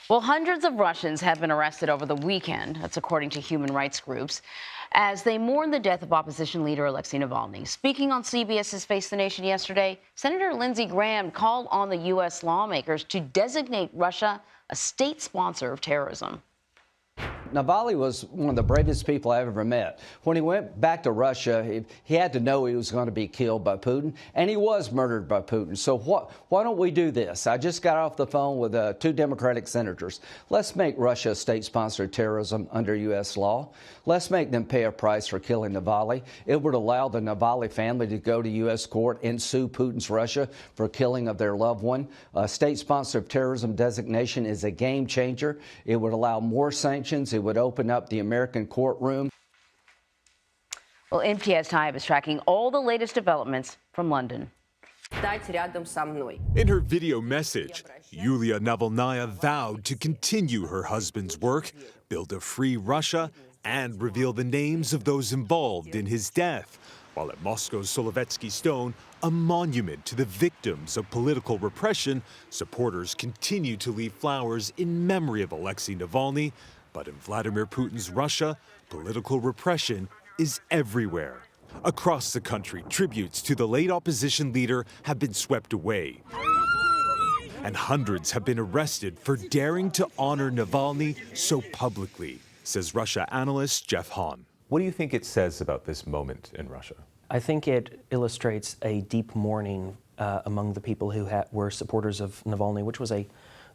Well, hundreds of Russians have been arrested over the weekend, that's according to human rights groups, as they mourn the death of opposition leader Alexey Navalny. Speaking on CBS's Face the Nation yesterday, Senator Lindsey Graham called on the U.S. lawmakers to designate Russia a state sponsor of terrorism. Navalny was one of the bravest people I've ever met. When he went back to Russia, he had to know he was going to be killed by Putin, and he was murdered by Putin. So why don't we do this? I just got off the phone with 2 Democratic senators. Let's make Russia a state sponsor of terrorism under U.S. law. Let's make them pay a price for killing Navalny. It would allow the Navalny family to go to U.S. court and sue Putin's Russia for killing of their loved one. A state sponsor of terrorism designation is a game changer. It would allow more sanctions. It would open up the American courtroom. Well, Imtiaz Tyab is tracking all the latest developments from London. In her video message, Yulia Navalnaya vowed to continue her husband's work, build a free Russia, and reveal the names of those involved in his death. While at Moscow's Solovetsky Stone, a monument to the victims of political repression, supporters continue to leave flowers in memory of Alexey Navalny. But in Vladimir Putin's Russia, political repression is everywhere. Across the country, tributes to the late opposition leader have been swept away. And hundreds have been arrested for daring to honor Navalny so publicly, says Russia analyst Jeff Hahn. What do you think it says about this moment in Russia? I think it illustrates a deep mourning among the people who were supporters of Navalny, which was a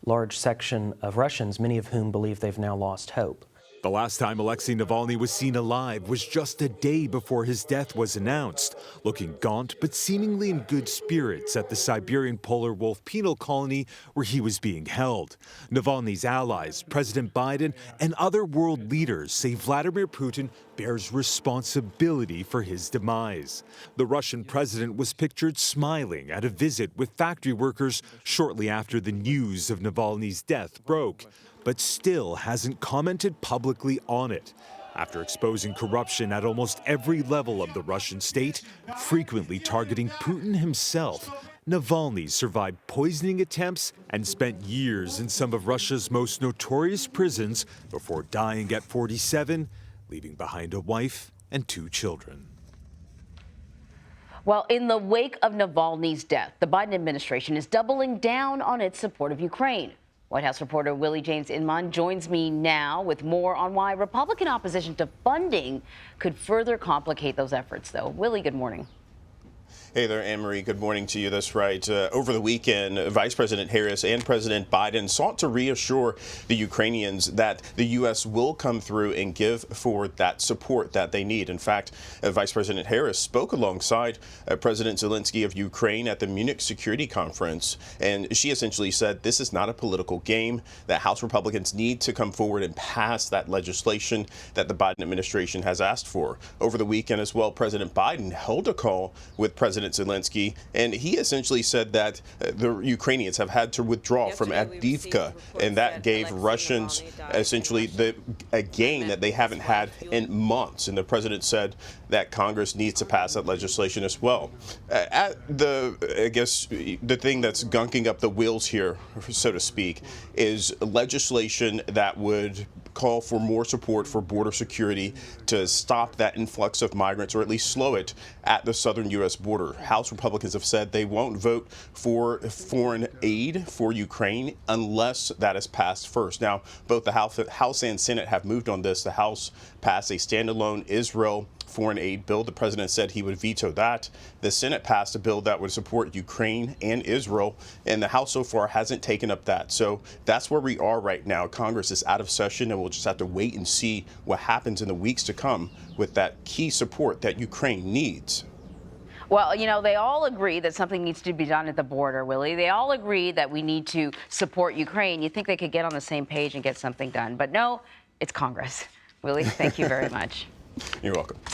large section of Russians, many of whom believe they've now lost hope. The last time Alexey Navalny was seen alive was just a day before his death was announced, looking gaunt but seemingly in good spirits at the Siberian polar wolf penal colony where he was being held. Navalny's allies, President Biden, and other world leaders say Vladimir Putin bears responsibility for his demise. The Russian president was pictured smiling at a visit with factory workers shortly after the news of Navalny's death broke, but still hasn't commented publicly on it. After exposing corruption at almost every level of the Russian state, frequently targeting Putin himself, Navalny survived poisoning attempts and spent years in some of Russia's most notorious prisons before dying at 47, leaving behind a wife and 2 children. Well, in the wake of Navalny's death, the Biden administration is doubling down on its support of Ukraine. White House reporter Willie James Inman joins me now with more on why Republican opposition to funding could further complicate those efforts, though. Willie, good morning. Hey there, Anne-Marie. Good morning to you. That's right. Over the weekend, Vice President Harris and President Biden sought to reassure the Ukrainians that the U.S. will come through and give forward that support that they need. In fact, Vice President Harris spoke alongside President Zelensky of Ukraine at the Munich Security Conference, and she essentially said this is not a political game, that House Republicans need to come forward and pass that legislation that the Biden administration has asked for. Over the weekend as well, President Biden held a call with President Zelensky, and he essentially said that the Ukrainians have had to withdraw from Avdiivka, and that gave Russians essentially a gain that they haven't had in months. And the president said that Congress needs to pass that legislation as well. I guess the thing that's gunking up the wheels here, so to speak, is legislation that would call for more support for border security to stop that influx of migrants, or at least slow it at the southern U.S. border. House Republicans have said they won't vote for foreign aid for Ukraine unless that is passed first. Now, both the House and Senate have moved on this. The House passed a standalone Israel foreign aid bill. The president said he would veto that. The Senate passed a bill that would support Ukraine and Israel, and the House so far hasn't taken up that. So that's where we are right now. Congress is out of session, and we'll just have to wait and see what happens in the weeks to come with that key support that Ukraine needs. Well, you know, they all agree that something needs to be done at the border, Willie. They all agree that we need to support Ukraine. You think they could get on the same page and get something done. But no, it's Congress. Willie, thank you very much. You're welcome.